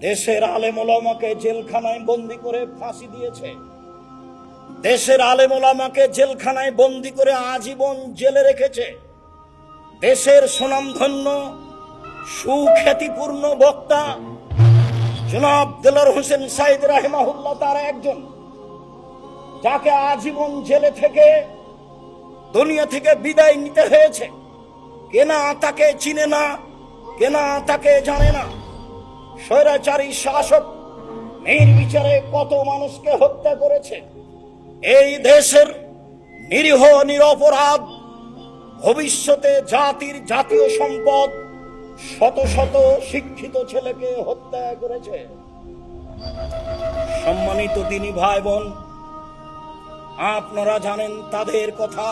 দেশের আলেম ওলামাকে জেলখানায় বন্দি করে ফাঁসি দিয়েছে। দেশের আলেম ওলামাকে জেলখানায় বন্দি করে আজীবন জেলে রেখেছে। দেশের সুনামধন্য সুখ্যাতিপূর্ণ বক্তা জনাব দেলোয়ার হোসেন সাঈদ রাহিমাহুল্লাহ তার একজন, যাকে আজীবন জেলে থেকে দুনিয়া থেকে বিদায় নিতে হয়েছে। কেনা তাকে চিনে না, কেনা তাকে জানে না। স্বৈরাচারী শাসক নির্বিচারে কত মানুষকে হত্যা করেছে। এই দেশের নিরীহ নিরপরাধ ভবিষ্যতে জাতির জাতীয় সম্পদ শত শত শিক্ষিত ছেলেকে হত্যা করেছে। সম্মানিত দিনী ভাই বোন, আপনারা জানেন তাদের কথা।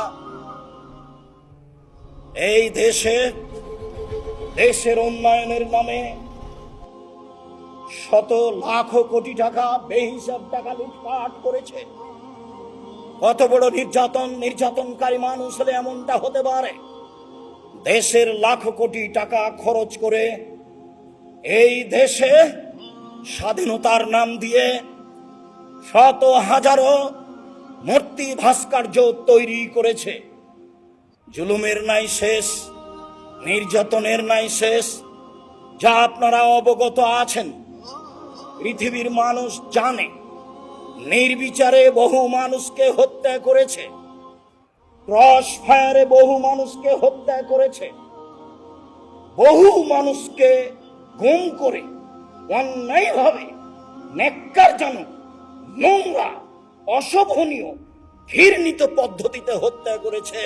এই দেশের উন্নয়নের নামে শত লাখ কোটি টাকা বেহিসাব টাকা লুটপাট করেছে। কত বড় নির্যাতনকারী মানুষ হলে এমনটা হতে পারে? দেশের লাখ কোটি টাকা খরচ করে এই দেশে স্বাধীনতার নাম দিয়ে শত হাজারো মূর্তি ভাস্কর্য তৈরি করেছে। জুলুমের নাই শেষ, নির্যাতনের নাই শেষ, যা আপনারা অবগত আছেন। পৃথিবীর মানুষ জানে নির্বিচারে বহু মানুষকে হত্যা করেছে, ক্রস ফায়ারে বহু মানুষকে হত্যা করেছে, বহু মানুষকে গুম করে অন্যায়ভাবে ন্যাক্কারজনক, নোংরা, অশোভনীয়, ঘৃণিত পদ্ধতিতে হত্যা করেছে।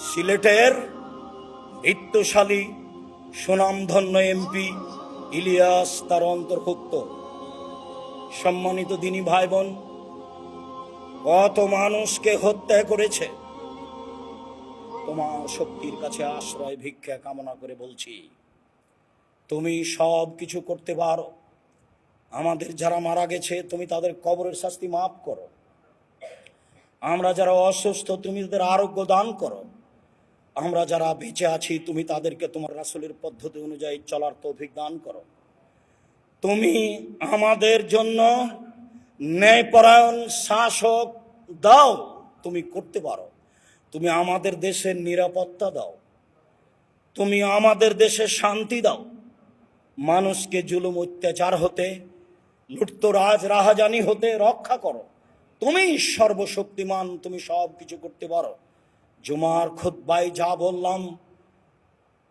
সিলেটের বিত্তশালী সুনামধন্য এমপি ইলিয়াস তার অন্তর্ভুক্ত। সম্মানিত দিনী ভাই বোন, কত মানুষকে হত্যা করেছে। তোমার শক্তির কাছে আশ্রয় ভিক্ষা কামনা করে বলছি, তুমি সব কিছু করতে পারো। আমাদের যারা মারা গেছে তুমি তাদের কবরের শাস্তি মাফ করো। আমরা যারা অসুস্থ তুমি তাদের আরোগ্য দান করো। আমরা যারা বেঁচে আছি তুমি তাদেরকে তোমার রাসূলের পদ্ধতি অনুযায়ী চলার তৌফিক দান করো। তুমি আমাদের জন্য ন্যায়পরায়ণ শাসক দাও, তুমি করতে পারো। তুমি আমাদের দেশের নিরাপত্তা দাও, তুমি আমাদের দেশে শান্তি দাও। মানুষকে জুলুম অত্যাচার হতে, লুটতরাজ রাহাজানি হতে রক্ষা করো। তুমি সর্বশক্তিমান, তুমি সব কিছু করতে পারো। জুমার খুতবায় যা বললাম,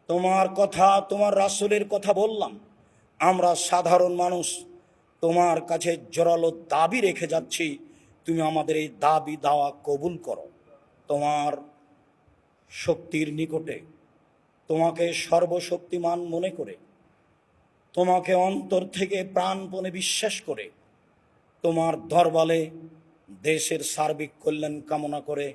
তোমার কথা, তোমার রাসূলের কথা বললাম। আমরা সাধারণ মানুষ তোমার কাছে জোরালো দাবি রেখে যাচ্ছি, তুমি আমাদের এই দাবি দাওয়া কবুল করো। তোমার শক্তির নিকটে, তোমাকে সর্বশক্তিমান মনে করে, তোমাকে অন্তর থেকে প্রাণপণে বিশ্বাস করে, তোমার দরবারে দেশের সার্বিক কল্যাণ কামনা করে